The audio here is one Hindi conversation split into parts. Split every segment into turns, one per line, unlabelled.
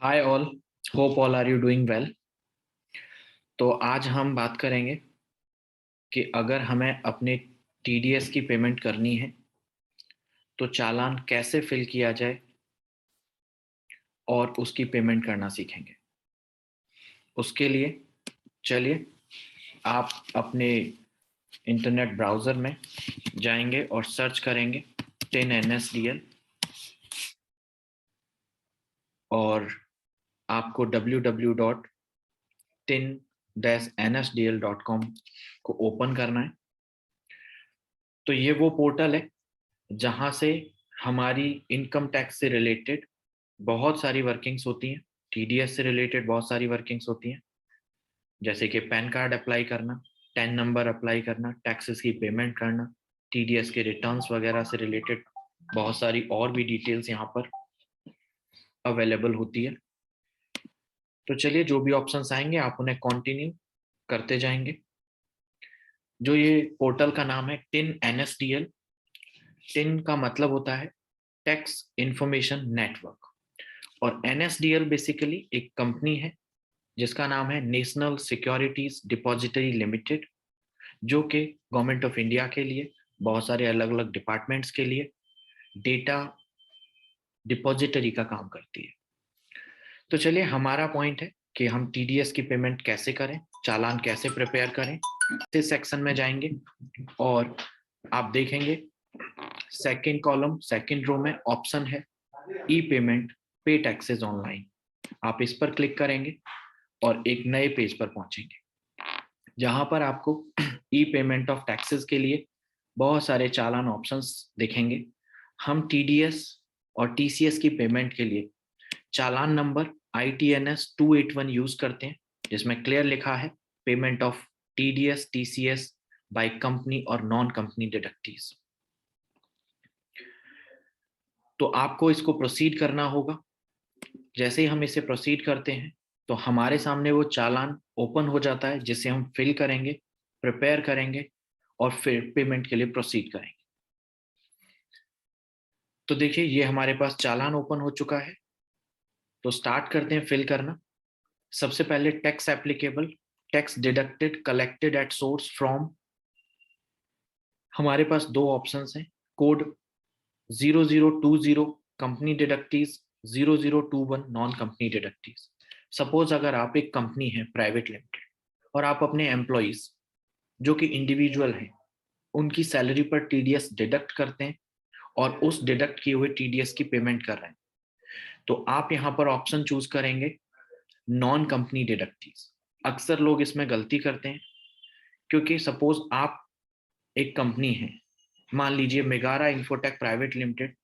Hi all, hope all are you doing well. तो आज हम बात करेंगे कि अगर हमें अपने टीडीएस की पेमेंट करनी है तो चालान कैसे फिल किया जाए और उसकी पेमेंट करना सीखेंगे। उसके लिए चलिए आप अपने इंटरनेट ब्राउज़र में जाएंगे और सर्च करेंगे टिन NSDL और आपको www.tin-nsdl.com को ओपन करना है। तो ये वो पोर्टल है जहाँ से हमारी इनकम टैक्स से रिलेटेड बहुत सारी वर्किंग्स होती हैं, टीडीएस से रिलेटेड बहुत सारी वर्किंग्स होती हैं, जैसे कि पैन कार्ड अप्लाई करना, टैन नंबर अप्लाई करना, टैक्सेस की पेमेंट करना, टीडीएस के रिटर्न्स वगैरह से रिलेटेड बहुत सारी और भी डिटेल्स यहाँ पर अवेलेबल होती है। तो चलिए जो भी ऑप्शंस आएंगे आप उन्हें कंटिन्यू करते जाएंगे। जो ये पोर्टल का नाम है टिन NSDL। टिन का मतलब होता है टैक्स इंफॉर्मेशन नेटवर्क और NSDL बेसिकली एक कंपनी है जिसका नाम है नेशनल सिक्योरिटीज डिपॉजिटरी लिमिटेड, जो कि गवर्नमेंट ऑफ इंडिया के लिए बहुत सारे अलग अलग डिपार्टमेंट्स के लिए डेटा डिपॉजिटरी का काम करती है। तो चलिए हमारा पॉइंट है कि हम टीडीएस की पेमेंट कैसे करें, चालान कैसे प्रिपेयर करें। इस सेक्शन में जाएंगे और आप देखेंगे सेकंड कॉलम सेकंड रो में ऑप्शन है ई पेमेंट पे टैक्सेस ऑनलाइन। आप इस पर क्लिक करेंगे और एक नए पेज पर पहुंचेंगे जहां पर आपको ई पेमेंट ऑफ टैक्सेस के लिए बहुत सारे चालान ऑप्शंस दिखेंगे। हम टीडीएस और टीसीएस की पेमेंट के लिए चालान नंबर ITNS 281 यूज करते हैं, जिसमें क्लियर लिखा है payment of TDS TCS by company और नॉन कंपनी डिडक्टीज। तो आपको इसको प्रोसीड करना होगा। जैसे ही हम इसे प्रोसीड करते हैं तो हमारे सामने वो चालान ओपन हो जाता है जिसे हम फिल करेंगे, प्रिपेयर करेंगे और फिर पेमेंट के लिए प्रोसीड करेंगे। तो देखिए ये हमारे पास चालान ओपन हो चुका है। तो स्टार्ट करते हैं फिल करना। सबसे पहले tax applicable, tax deducted collected at source from. हमारे पास दो ऑप्शंस हैं, code 0020 company deductees, 0021 non company deductees. Suppose अगर आप एक कंपनी है प्राइवेट लिमिटेड और आप अपने एम्प्लॉइज जो कि इंडिविजुअल हैं उनकी सैलरी पर टीडीएस डिडक्ट करते हैं और उस डिडक्ट किए हुए टीडीएस की पेमेंट कर रहे हैं, तो आप यहाँ पर ऑप्शन चूज करेंगे नॉन कंपनी डिडक्टीज। अक्सर लोग इसमें गलती करते हैं क्योंकि सपोज आप एक कंपनी है, मान लीजिए मेगारा इंफोटेक प्राइवेट लिमिटेड,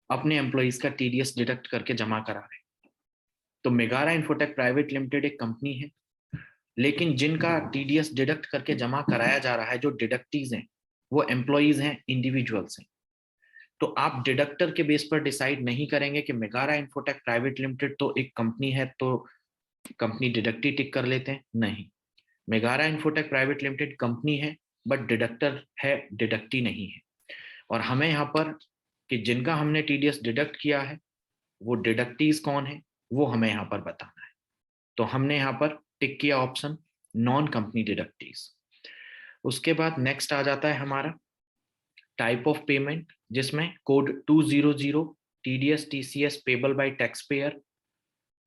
अपने एम्प्लॉइज का टीडीएस डिडक्ट करके जमा करा रहे हैं। तो मेगारा इंफोटेक प्राइवेट लिमिटेड एक कंपनी है, लेकिन जिनका टीडीएस डिडक्ट करके जमा कराया जा रहा है, जो डिडक्टीज हैं, वो एम्प्लॉइज हैं, इंडिविजुअल्स हैं। तो आप डिडक्टर के बेस पर डिसाइड नहीं करेंगे कि मेगारा इंफोटेक प्राइवेट लिमिटेड तो एक कंपनी है तो कंपनी डिडक्टी टिक कर लेते हैं, नहीं। Megara infotech private limited company है बट डिडक्टर है, डिडक्टी नहीं है। और हमें यहाँ पर कि जिनका हमने टीडीएस डिडक्ट किया है वो डिडक्टीज कौन है वो हमें यहाँ पर बताना है। तो हमने यहाँ पर टिक किया ऑप्शन नॉन कंपनी डिडक्टीज। उसके बाद नेक्स्ट आ जाता है हमारा टाइप ऑफ पेमेंट, जिसमें code 200 TDS TCS payable by tax payer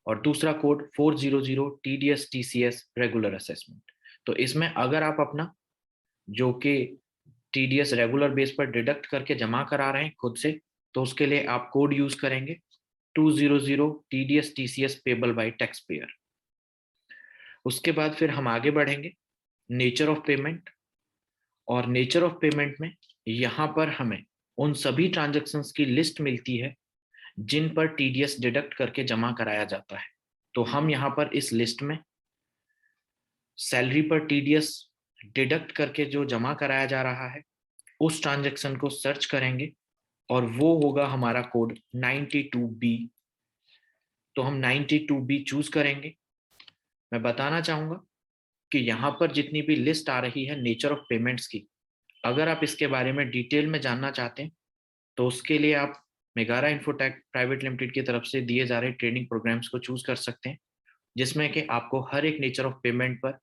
और दूसरा code 400 TDS TCS regular assessment. तो इसमें अगर आप अपना जो कि टीडीएस रेगुलर बेस पर डिडक्ट करके जमा करा रहे हैं खुद से, तो उसके लिए आप कोड यूज करेंगे 200 TDS TCS payable by tax payer. उसके बाद फिर हम आगे बढ़ेंगे नेचर ऑफ पेमेंट, और नेचर ऑफ पेमेंट में यहाँ पर हमें उन सभी ट्रांजेक्शन्स की लिस्ट मिलती है जिन पर टीडीएस डिडक्ट करके जमा कराया जाता है। तो हम यहाँ पर इस लिस्ट में सैलरी पर टीडीएस डिडक्ट करके जो जमा कराया जा रहा है उस ट्रांजेक्शन को सर्च करेंगे और वो होगा हमारा कोड 92B। तो हम 92B चूज करेंगे। मैं बताना चाहूंगा कि यहाँ पर जितनी भी लिस्ट आ रही है नेचर ऑफ पेमेंट्स की, अगर आप इसके बारे में डिटेल में जानना चाहते हैं तो उसके लिए आप मेगारा इन्फोटेक प्राइवेट लिमिटेड की तरफ से दिए जा रहे ट्रेनिंग प्रोग्राम्स को चूज कर सकते हैं, जिसमें कि आपको हर एक नेचर ऑफ पेमेंट पर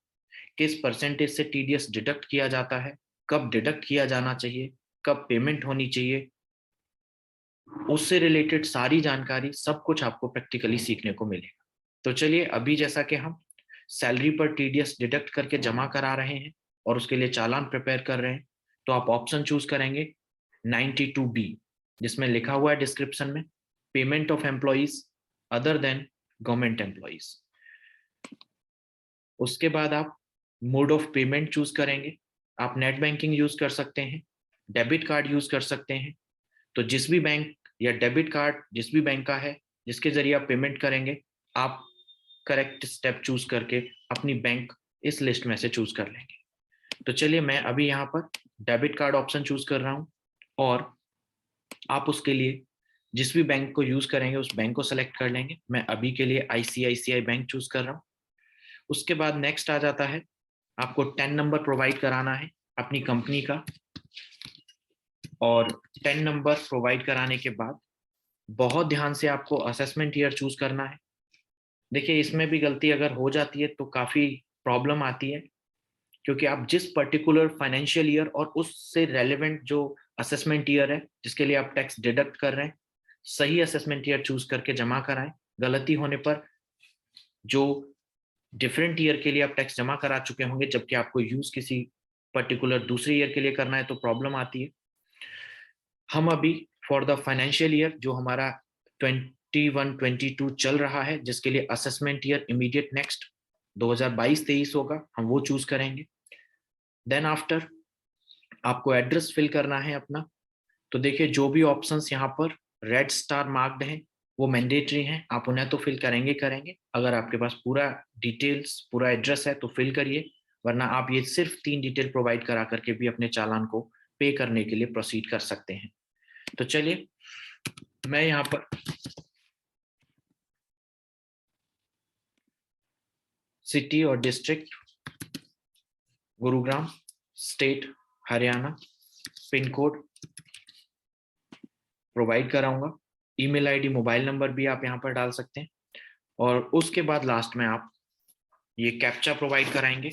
किस परसेंटेज से टीडीएस डिडक्ट किया जाता है, कब डिडक्ट किया जाना चाहिए, कब पेमेंट होनी चाहिए, उससे रिलेटेड सारी जानकारी सब कुछ आपको प्रैक्टिकली सीखने को मिलेगा। तो चलिए अभी जैसा कि हम सैलरी पर टीडीएस डिडक्ट करके जमा करा रहे हैं और उसके लिए चालान प्रिपेयर कर रहे हैं, तो आप ऑप्शन चूज करेंगे 92B, जिसमें लिखा हुआ है डिस्क्रिप्शन में, payment of employees other than government employees. उसके बाद आप मोड ऑफ पेमेंट चूज करेंगे। आप नेट बैंकिंग यूज कर सकते हैं, डेबिट कार्ड यूज कर सकते हैं। तो जिस भी बैंक या डेबिट कार्ड जिस भी बैंक का है जिसके जरिए आप पेमेंट करेंगे, आप करेक्ट स्टेप चूज करके अपनी बैंक इस लिस्ट में से चूज कर लेंगे। तो चलिए मैं अभी यहाँ पर डेबिट कार्ड ऑप्शन चूज कर रहा हूँ, और आप उसके लिए जिस भी बैंक को यूज करेंगे उस बैंक को सेलेक्ट कर लेंगे। मैं अभी के लिए आईसीआईसीआई बैंक चूज कर रहा हूँ। उसके बाद नेक्स्ट आ जाता है, आपको 10 नंबर प्रोवाइड कराना है अपनी कंपनी का, और 10 नंबर प्रोवाइड कराने के बाद बहुत ध्यान से आपको असेसमेंट ईयर चूज करना है। देखिए इसमें भी गलती अगर हो जाती है तो काफी प्रॉब्लम आती है, क्योंकि आप जिस पर्टिकुलर फाइनेंशियल ईयर और उससे रेलेवेंट जो असेसमेंट ईयर है जिसके लिए आप टैक्स डिडक्ट कर रहे हैं, सही असेसमेंट ईयर चूज करके जमा कराएं। गलती होने पर जो डिफरेंट ईयर के लिए आप टैक्स जमा करा चुके होंगे जबकि आपको यूज किसी पर्टिकुलर दूसरे ईयर के लिए करना है, तो प्रॉब्लम आती है। हम अभी फॉर द फाइनेंशियल ईयर जो हमारा 21-22 चल रहा है, जिसके लिए असेसमेंट ईयर इमीडिएट नेक्स्ट 2022-23 होगा, हम वो चूज करेंगे। देन आफ्टर आपको एड्रेस फिल करना है अपना। तो देखिए जो भी ऑप्शंस यहाँ पर रेड स्टार मार्क्ड हैं वो मैंडेटरी हैं, आप उन्हें तो फिल करेंगे करेंगे। अगर आपके पास पूरा डिटेल्स पूरा एड्रेस है तो फिल करिए, वरना आप ये सिर्फ 3 डिटेल प्रोवाइड करा करके भी अपने चालान को पे करने के लिए प्रोसीड कर सकते हैं। तो चलिए मैं यहाँ पर सिटी और district Gurugram, state Haryana, pin code provide कराऊंगा। ईमेल आईडी मोबाइल नंबर भी आप यहाँ पर डाल सकते हैं, और उसके बाद लास्ट में आप ये कैप्चा प्रोवाइड कराएंगे।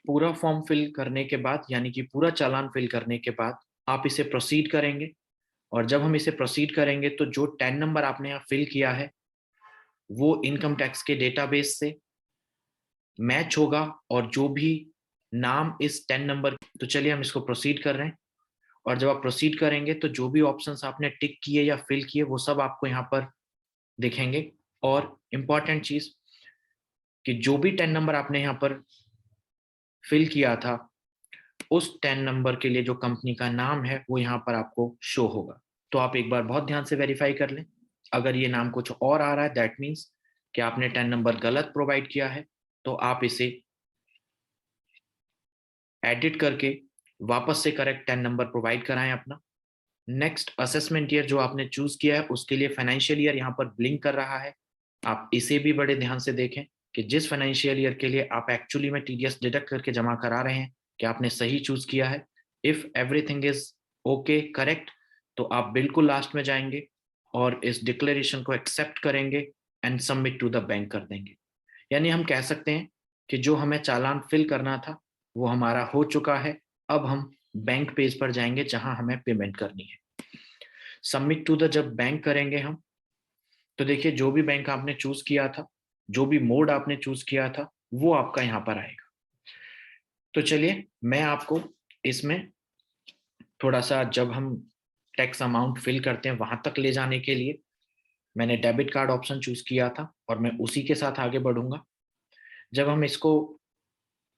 पूरा फॉर्म फिल करने के बाद यानी कि पूरा चालान फिल करने के बाद आप इसे प्रोसीड करेंगे, और जब हम इसे प्रोसीड करेंगे तो जो 10 नंबर आपने यहाँ फिल किया है वो इनकम टैक्स के डेटाबेस से मैच होगा, और जो भी नाम इस 10 नंबर, तो चलिए हम इसको प्रोसीड कर रहे हैं। और जब आप प्रोसीड करेंगे तो जो भी ऑप्शंस आपने टिक किए या फिल किए वो सब आपको यहाँ पर दिखेंगे। और इम्पॉर्टेंट चीज कि जो भी 10 नंबर आपने यहाँ पर फिल किया था उस 10 नंबर के लिए जो कंपनी का नाम है वो यहाँ पर आपको शो होगा। तो आप एक बार बहुत ध्यान से वेरीफाई कर लें। अगर ये नाम कुछ और आ रहा है दैट मीन्स कि आपने 10 नंबर गलत प्रोवाइड किया है, तो आप इसे एडिट करके वापस से करेक्ट 10 नंबर प्रोवाइड कराएं अपना। नेक्स्ट असेसमेंट ईयर जो आपने चूज किया है उसके लिए फाइनेंशियल ईयर यहाँ पर ब्लिंक कर रहा है। आप इसे भी बड़े ध्यान से देखें कि जिस फाइनेंशियल ईयर के लिए आप एक्चुअली में टीडीएस डिडक्ट करके जमा करा रहे हैं कि आपने सही चूज किया है। If everything is okay correct, तो आप बिल्कुल लास्ट में जाएंगे और इस डिक्लेरेशन को एक्सेप्ट करेंगे and submit to the bank कर देंगे। यानी हम कह सकते हैं कि जो हमें चालान फिल करना था वो हमारा हो चुका है। अब हम बैंक पेज पर जाएंगे जहां हमें पेमेंट करनी है। सबमिट टू द जब बैंक करेंगे हम, तो देखिए जो भी बैंक आपने चूज किया था, जो भी मोड आपने चूज किया था वो आपका यहाँ पर आएगा। तो चलिए मैं आपको इसमें थोड़ा सा, जब हम टैक्स अमाउंट फिल करते हैं वहां तक ले जाने के लिए मैंने डेबिट कार्ड ऑप्शन चूज किया था और मैं उसी के साथ आगे बढ़ूंगा। जब हम इसको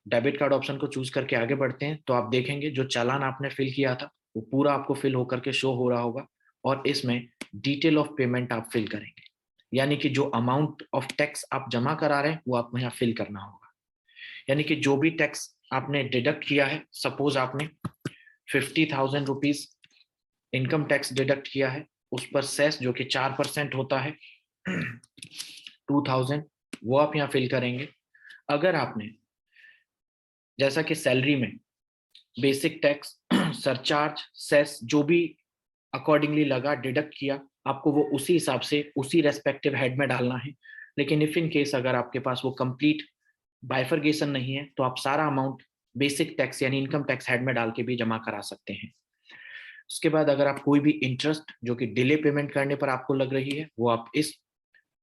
डेबिट कार्ड ऑप्शन को चूज करके आगे बढ़ते हैं तो आप देखेंगे जो चालान आपने फिल किया था वो पूरा आपको फिल होकर के शो हो रहा होगा, और इसमें डिटेल ऑफ पेमेंट आप फिल करेंगे, यानी कि जो अमाउंट ऑफ टैक्स आप जमा करा रहे हैं वो आपको यहाँ फिल करना होगा। यानी कि जो भी टैक्स आपने डिडक्ट किया है, सपोज आपने 50,000 रुपीज इनकम टैक्स डिडक्ट किया है, उस पर सेस जो कि 4% होता है 2,000, वो आप यहाँ फिल करेंगे। अगर आपने जैसा कि सैलरी में बेसिक टैक्स, सरचार्ज, सेस जो भी अकॉर्डिंगली लगा डिडक्ट किया, आपको वो उसी हिसाब से उसी रेस्पेक्टिव हेड में डालना है। लेकिन इफ इन केस अगर आपके पास वो कंप्लीट बाइफरगेशन नहीं है तो आप सारा अमाउंट बेसिक टैक्स यानी इनकम टैक्स हेड में डाल के भी जमा करा सकते हैं। उसके बाद अगर आप कोई भी इंटरेस्ट जो कि डिले पेमेंट करने पर आपको लग रही है वो आप इस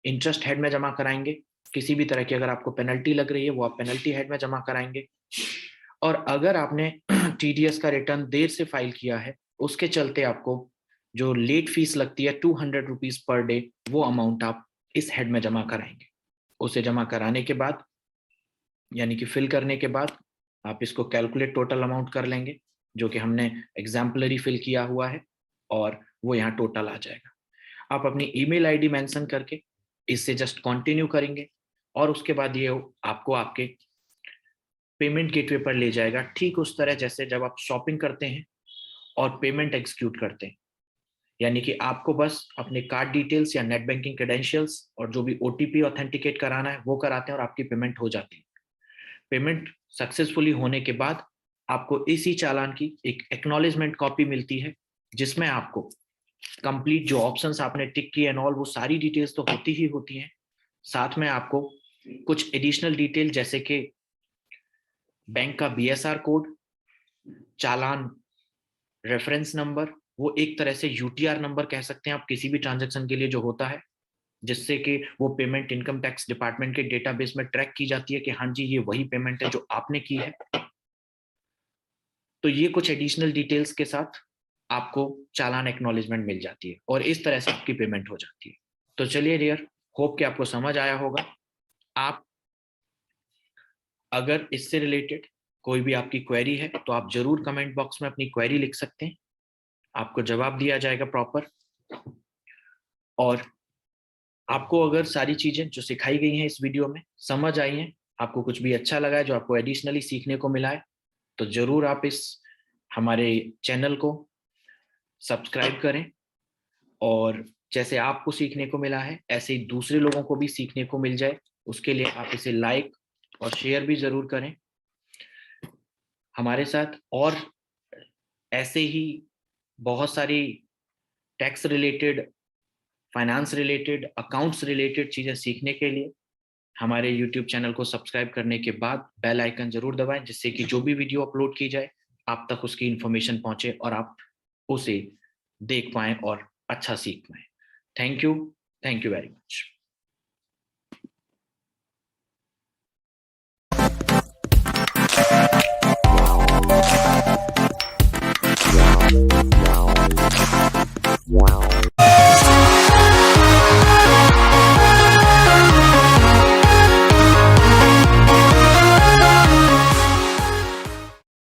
इंटरेस्ट हेड में जमा कराएंगे। किसी भी तरह की अगर आपको पेनल्टी लग रही है वो आप पेनल्टी हेड में जमा कराएंगे। और अगर आपने टीडीएस का रिटर्न देर से फाइल किया है उसके चलते आपको जो लेट फीस लगती है 200 रुपीज पर डे, वो अमाउंट आप इस हेड में जमा कराएंगे। उसे जमा कराने के बाद यानी कि फिल करने के बाद आप इसको कैलकुलेट टोटल अमाउंट कर लेंगे जो कि हमने एग्जाम्पलरी फिल किया हुआ है और वो यहाँ टोटल आ जाएगा। आप अपनी ईमेल आईडी मेंशन करके इससे जस्ट कंटिन्यू करेंगे और उसके बाद ये आपको आपके पेमेंट गेटवे पर ले जाएगा, ठीक उस तरह जैसे जब आप शॉपिंग करते हैं और पेमेंट एग्जीक्यूट करते हैं। यानी कि आपको बस अपने कार्ड डिटेल्स या नेट बैंकिंग क्रेडेंशियल्स और जो भी ओटीपी ऑथेंटिकेट कराना है वो कराते हैं और आपकी पेमेंट हो जाती है। पेमेंट सक्सेसफुली होने के बाद आपको इसी चालान की एक एक्नॉलेजमेंट कॉपी मिलती है जिसमें आपको कंप्लीट जो ऑप्शंस आपने टिक किए एंड ऑल वो सारी डिटेल्स तो होती ही होती हैं, साथ में आपको कुछ एडिशनल डिटेल जैसे कि बैंक का बीएसआर कोड, चालान रेफरेंस नंबर, वो एक तरह से यूटीआर नंबर कह सकते हैं आप किसी भी ट्रांजैक्शन के लिए जो होता है, जिससे कि वो पेमेंट इनकम टैक्स डिपार्टमेंट के डेटाबेस में ट्रैक की जाती है कि हाँ जी ये वही पेमेंट है जो आपने की है। तो ये कुछ एडिशनल डिटेल्स के साथ आपको चालान एक्नॉलेजमेंट मिल जाती है और इस तरह से आपकी पेमेंट हो जाती है। तो चलिए डियर, होप कि आपको समझ आया होगा। आप अगर इससे रिलेटेड कोई भी आपकी क्वेरी है तो आप जरूर कमेंट बॉक्स में अपनी क्वेरी लिख सकते हैं, आपको जवाब दिया जाएगा प्रॉपर। और आपको अगर सारी चीजें जो सिखाई गई हैं इस वीडियो में समझ आई हैं, आपको कुछ भी अच्छा लगा है जो आपको एडिशनली सीखने को मिला है, तो जरूर आप इस हमारे चैनल को सब्सक्राइब करें और जैसे आपको सीखने को मिला है ऐसे ही दूसरे लोगों को भी सीखने को मिल जाए, उसके लिए आप इसे लाइक और शेयर भी जरूर करें। हमारे साथ और ऐसे ही बहुत सारी tax related, finance related, accounts related चीजें सीखने के लिए हमारे यूट्यूब चैनल को सब्सक्राइब करने के बाद बेल आइकन जरूर दबाएं, जिससे कि जो भी वीडियो अपलोड की जाए आप तक उसकी इंफॉर्मेशन पहुंचे और आप उसे देख पाएं और अच्छा सीख पाएं। Thank you very much.